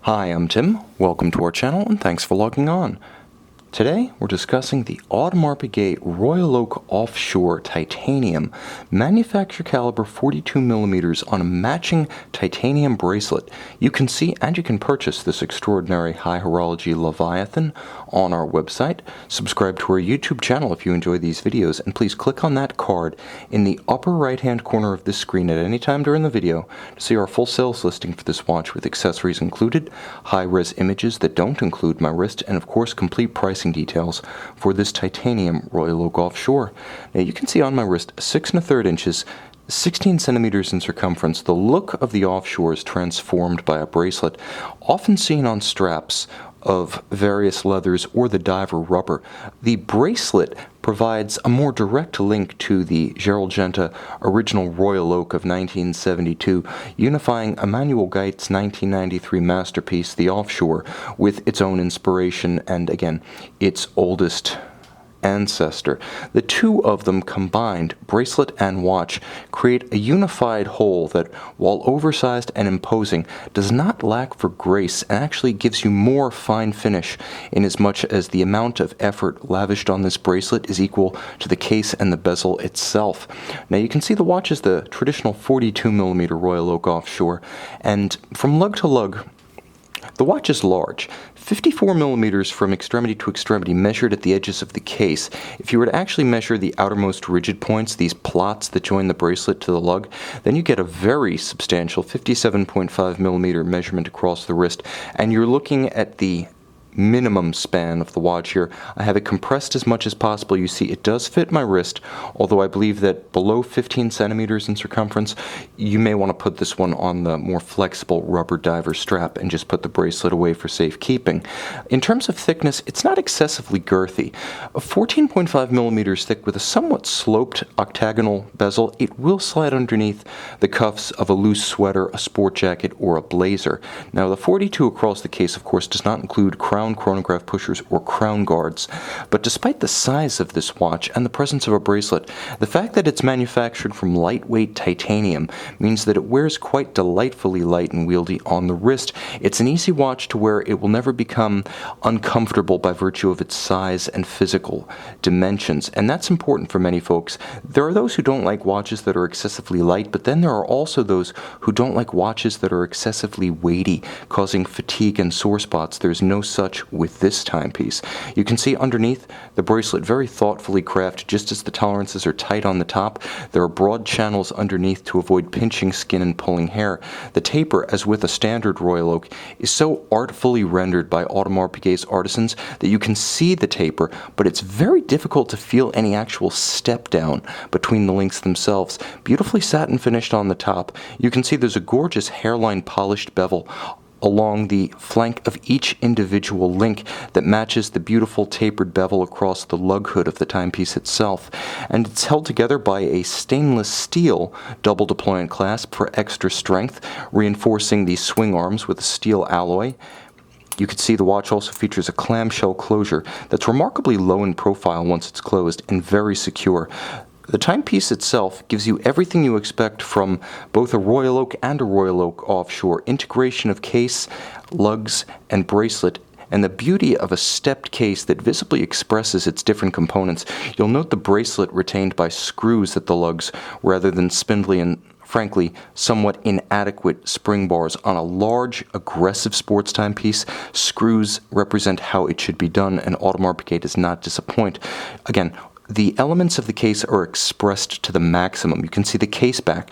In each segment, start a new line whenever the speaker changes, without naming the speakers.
Hi, I'm Tim. Welcome to our channel and thanks for logging on. Today we're discussing the Audemars Piguet Royal Oak Offshore Titanium manufacture caliber 42mm on a matching titanium bracelet. You can see and you can purchase this extraordinary high horology Leviathan on our website. Subscribe to our YouTube channel if you enjoy these videos, and please click on that card in the upper right hand corner of this screen at any time during the video to see our full sales listing for this watch with accessories included, high-res images that don't include my wrist, and of course complete pricing details for this titanium Royal Oak Offshore. Now you can see on my wrist 6 1/3 inches, 16 centimeters in circumference. The look of the Offshore is transformed by a bracelet, often seen on straps of various leathers or the diver rubber. The bracelet provides a more direct link to the Gerald Genta original Royal Oak of 1972, unifying Emmanuel Geit's 1993 masterpiece, the Offshore, with its own inspiration and, again, its oldest ancestor. The two of them combined, bracelet and watch, create a unified whole that, while oversized and imposing, does not lack for grace and actually gives you more fine finish, in as much as the amount of effort lavished on this bracelet is equal to the case and the bezel itself. Now you can see the watch is the traditional 42mm Royal Oak Offshore, and from lug to lug, the watch is large, 54mm from extremity to extremity, measured at the edges of the case. If you were to actually measure the outermost rigid points, these plots that join the bracelet to the lug, then you get a very substantial 57.5mm measurement across the wrist, and you're looking at the minimum span of the watch here. I have it compressed as much as possible. You see it does fit my wrist, although I believe that below 15 centimeters in circumference, you may want to put this one on the more flexible rubber diver strap and just put the bracelet away for safekeeping. In terms of thickness, it's not excessively girthy. 14.5mm thick with a somewhat sloped octagonal bezel. It will slide underneath the cuffs of a loose sweater, a sport jacket, or a blazer. Now the 42 across the case, of course, does not include crown chronograph pushers or crown guards. But despite the size of this watch and the presence of a bracelet, the fact that it's manufactured from lightweight titanium means that it wears quite delightfully light and wieldy on the wrist. It's an easy watch to wear. It will never become uncomfortable by virtue of its size and physical dimensions, and that's important for many folks. There are those who don't like watches that are excessively light, but then there are also those who don't like watches that are excessively weighty, causing fatigue and sore spots. There's no such with this timepiece. You can see underneath the bracelet, very thoughtfully crafted. Just as the tolerances are tight on the top, there are broad channels underneath to avoid pinching skin and pulling hair. The taper, as with a standard Royal Oak, is so artfully rendered by Audemars Piguet's artisans that you can see the taper, but it's very difficult to feel any actual step down between the links themselves. Beautifully satin finished on the top. You can see there's a gorgeous hairline polished bevel along the flank of each individual link that matches the beautiful tapered bevel across the lug hood of the timepiece itself. And it's held together by a stainless steel double deployant clasp for extra strength, reinforcing the swing arms with a steel alloy. You can see the watch also features a clamshell closure that's remarkably low in profile once it's closed and very secure. The timepiece itself gives you everything you expect from both a Royal Oak and a Royal Oak Offshore: integration of case, lugs, and bracelet, and the beauty of a stepped case that visibly expresses its different components. You'll note the bracelet retained by screws at the lugs rather than spindly and, frankly, somewhat inadequate spring bars. On a large, aggressive sports timepiece, screws represent how it should be done, and Audemars Piguet does not disappoint. Again, the elements of the case are expressed to the maximum. You can see the case back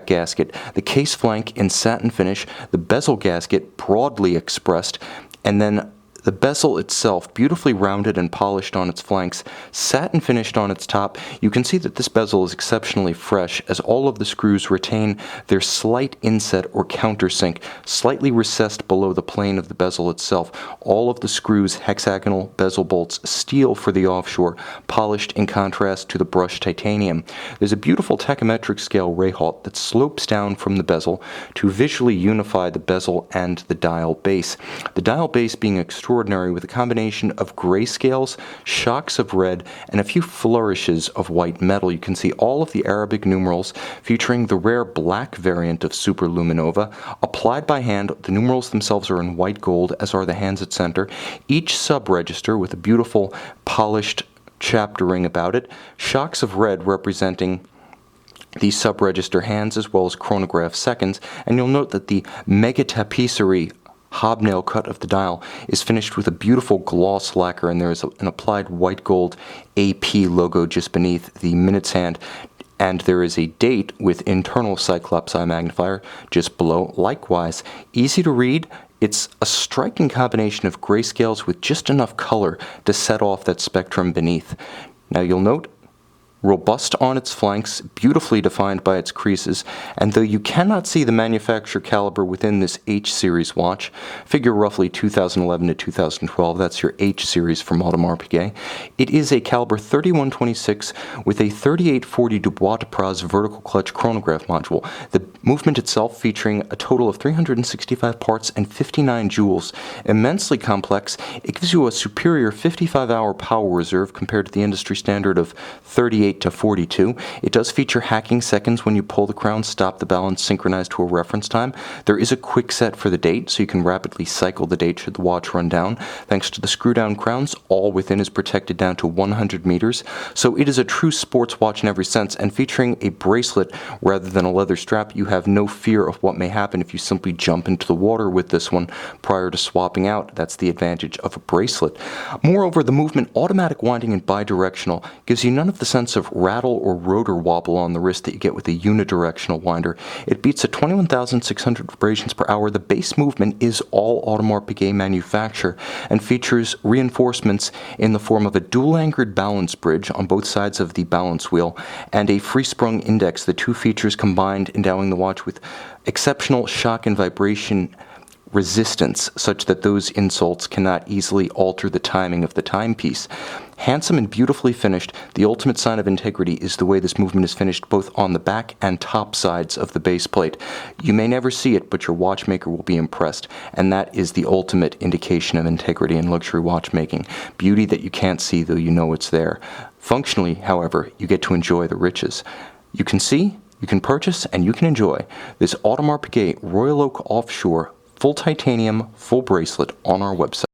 gasket, the case flank in satin finish, the bezel gasket broadly expressed, and then the bezel itself, beautifully rounded and polished on its flanks, satin finished on its top. You can see that this bezel is exceptionally fresh, as all of the screws retain their slight inset or countersink, slightly recessed below the plane of the bezel itself. All of the screws, hexagonal bezel bolts, steel for the Offshore, polished in contrast to the brushed titanium. There's a beautiful tachymetric scale rayhaut that slopes down from the bezel to visually unify the bezel and the dial base. The dial base being extraordinary extraordinary with a combination of grayscales, shocks of red, and a few flourishes of white metal. You can see all of the Arabic numerals featuring the rare black variant of Superluminova. Applied by hand, the numerals themselves are in white gold, as are the hands at center. Each sub-register with a beautiful polished chapter ring about it. Shocks of red representing the sub-register hands as well as chronograph seconds. And you'll note that the Mega Tapisserie hobnail cut of the dial is finished with a beautiful gloss lacquer, and there is an applied white gold AP logo just beneath the minutes hand. And there is a date with internal Cyclops eye magnifier just below. Likewise, easy to read. It's a striking combination of grayscales with just enough color to set off that spectrum beneath. Now you'll note, robust on its flanks, beautifully defined by its creases, and though you cannot see the manufacturer caliber within this H series watch, figure roughly 2011 to 2012, that's your H series from Audemars Piguet, it is a caliber 3126 with a 3840 Dubois de Praz vertical clutch chronograph module. The movement itself featuring a total of 365 parts and 59 jewels. Immensely complex, it gives you a superior 55-hour power reserve compared to the industry standard of 38 to 42. It does feature hacking seconds when you pull the crown, stop the balance, synchronize to a reference time. There is a quick set for the date, so you can rapidly cycle the date should the watch run down. Thanks to the screw-down crowns, all within is protected down to 100 meters. So it is a true sports watch in every sense, and featuring a bracelet rather than a leather strap, you have no fear of what may happen if you simply jump into the water with this one prior to swapping out. That's the advantage of a bracelet. Moreover, the movement, automatic winding and bidirectional, gives you none of the sense of rattle or rotor wobble on the wrist that you get with a unidirectional winder. It beats at 21,600 vibrations per hour. The base movement is all Audemars Piguet manufacture and features reinforcements in the form of a dual-anchored balance bridge on both sides of the balance wheel and a free-sprung index, the two features combined endowing the watch with exceptional shock and vibration resistance, such that those insults cannot easily alter the timing of the timepiece. Handsome and beautifully finished, the ultimate sign of integrity is the way this movement is finished both on the back and top sides of the base plate. You may never see it, but your watchmaker will be impressed, and that is the ultimate indication of integrity in luxury watchmaking. Beauty that you can't see, though you know it's there. Functionally, however, you get to enjoy the riches. You can see, you can purchase, and you can enjoy this Audemars Piguet Royal Oak Offshore full titanium, full bracelet on our website.